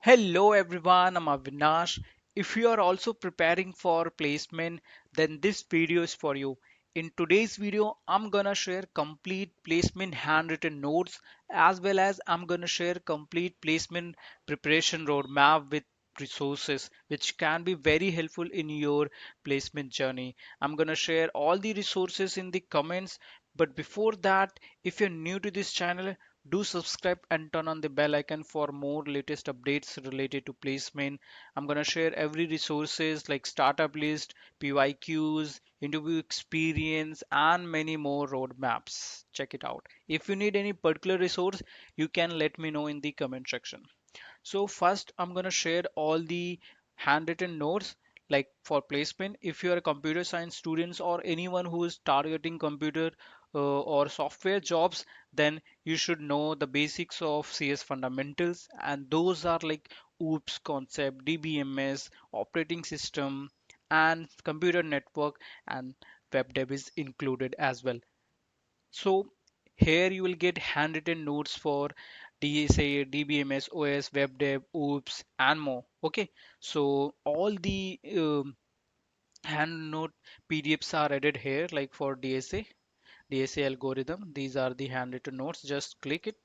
Hello everyone, I'm Avinash. If you are also preparing for placement, then this video is for you. In today's video, I'm gonna share complete placement handwritten notes as well as I'm gonna share complete placement preparation roadmap with resources which can be very helpful in your placement journey. I'm gonna share all the resources in the comments, but before that, if you're new to this channel, do subscribe and turn on the bell icon for more latest updates related to placement. I'm going to share every resources like startup list, PYQs, interview experience, and many more roadmaps. Check it out. If you need any particular resource, you can let me know in the comment section. So first, I'm going to share all the handwritten notes like for placement. If you are a computer science students or anyone who is targeting computer or software jobs, then you should know the basics of CS fundamentals, and those are like OOPS concept, DBMS, operating system, and computer network, and web dev is included as well. So here you will get handwritten notes for DSA, DBMS, OS, web dev, OOPS, and more. Okay, so all the hand note PDFs are added here, like for DSA algorithm. These are the handwritten notes. Just click it,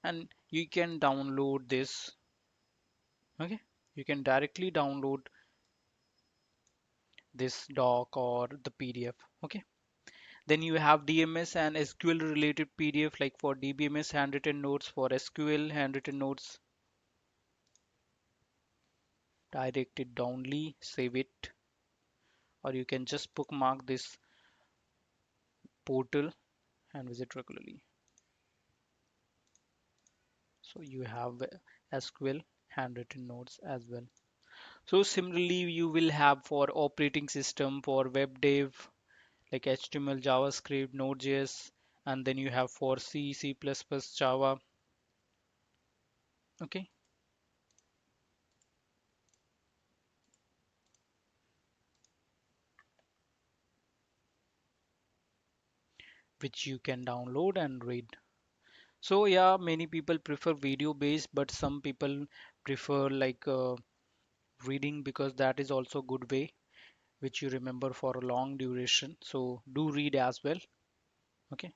and you can download this. Okay, you can directly download this doc or the PDF. Okay. Then you have DMS and SQL related PDF like for DBMS handwritten notes, for SQL handwritten notes, direct it downly, save it, or you can just bookmark this portal and visit regularly. So you have SQL handwritten notes as well. So similarly, you will have for operating system, for web dev, like HTML, JavaScript, Node.js, and then you have for C, C++, Java. Okay. Which you can download and read. So yeah, many people prefer video based, but some people prefer like reading because that is also good way which you remember for a long duration. So do read as well. Okay.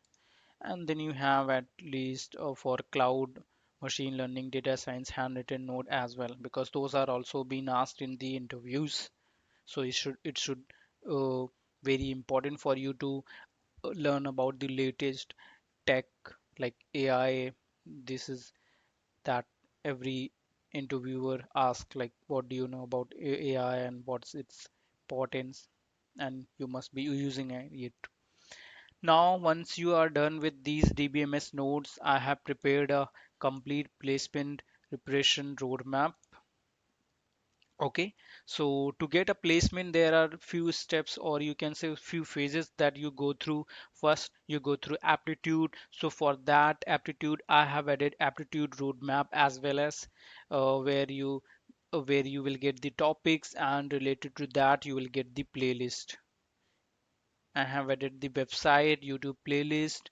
And then you have at least for cloud, machine learning, data science, handwritten note as well, because those are also being asked in the interviews. So it should uh, very important for you to learn about the latest tech like AI. This is that every interviewer asks, like, what do you know about AI and what's its importance, and you must be using it. Now once you are done with these DBMS nodes, I have prepared a complete placement preparation roadmap. Okay, so to get a placement, there are few steps, or you can say few phases that you go through. First, you go through aptitude. So for that aptitude, I have added aptitude roadmap as well as where you will get the topics, and related to that, you will get the playlist. I have added the website, YouTube playlist,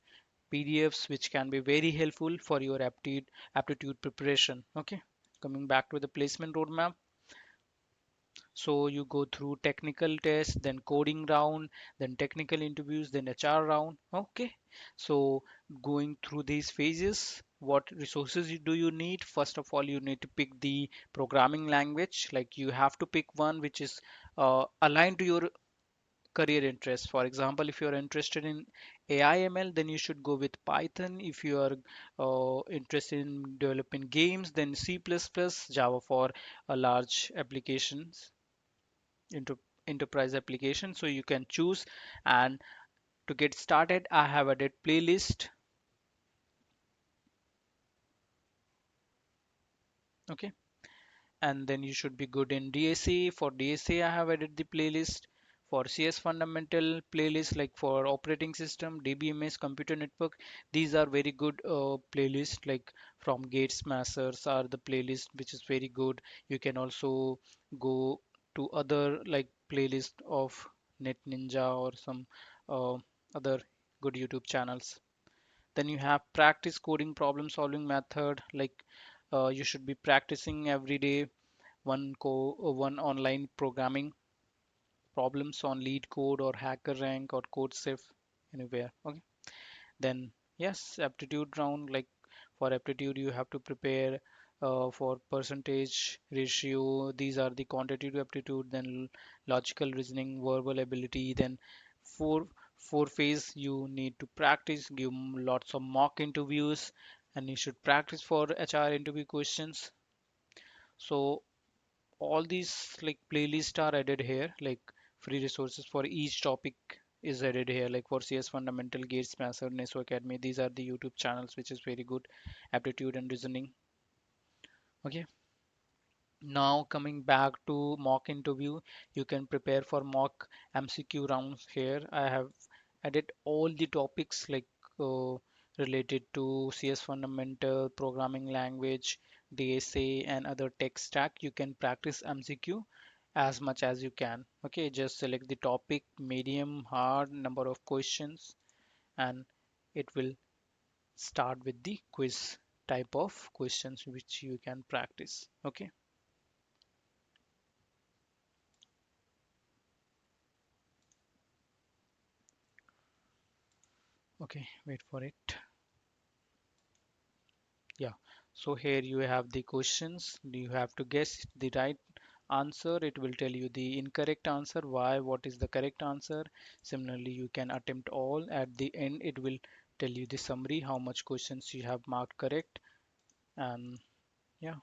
PDFs, which can be very helpful for your aptitude preparation. Okay, coming back to the placement roadmap. So you go through technical test, then coding round, then technical interviews, then HR round. Okay. So going through these phases, what resources do you need? First of all, you need to pick the programming language. Like you have to pick one which is aligned to your career interests. For example, if you're interested in AI/ML, then you should go with Python. If you are interested in developing games, then C++, Java for large applications, into enterprise application. So you can choose. And to get started, I have added playlist. Okay, and then you should be good in DSA. For DSA, I have added the playlist. For CS fundamental playlist, like for operating system, DBMS, computer network, these are very good playlists. Like from Gates Masters are the playlist which is very good. You can also go to other like playlist of Net Ninja or some uh, other good YouTube channels. Then you have practice coding problem solving method, like You should be practicing every day one online programming problems on lead code or hacker rank or code safe anywhere. Okay, then yes, aptitude round, like for aptitude you have to prepare for percentage ratio. These are the quantitative aptitude, then logical reasoning, verbal ability, then four four phase you need to practice, give lots of mock interviews, and you should practice for HR interview questions. So all these like playlists are added here, like free resources for each topic is added here, like for CS fundamental, gates, master, neso academy. These are the YouTube channels which is very good aptitude and reasoning. Okay, now coming back to mock interview, you can prepare for mock MCQ rounds. Here I have added all the topics like uh, related to CS fundamental, programming language, DSA, and other tech stack. You can practice MCQ as much as you can. Okay, just select the topic, medium, hard, number of questions, and it will start with the quiz type of questions which you can practice. Okay. Okay, wait for it. Yeah. So here you have the questions. You have to guess the right answer. It will tell you the incorrect answer, why, what is the correct answer. Similarly, you can attempt all. At the end, it will tell you the summary, how much questions you have marked correct. And yeah,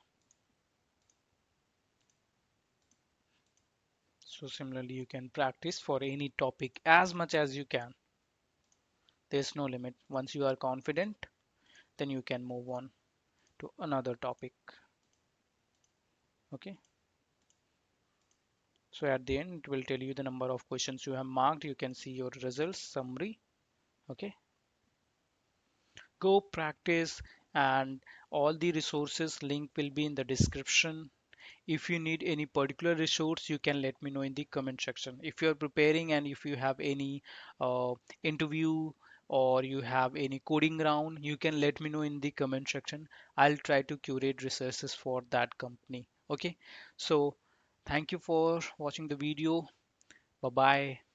so similarly, you can practice for any topic as much as you can. There's no limit. Once you are confident, then you can move on to another topic. Okay. So at the end, it will tell you the number of questions you have marked. You can see your results summary. Okay, go practice, and all the resources link will be in the description. If you need any particular resource, you can let me know in the comment section. If you're preparing and if you have any interview or you have any coding round, you can let me know in the comment section. I'll try to curate resources for that company. Okay, so thank you for watching the video. Bye bye.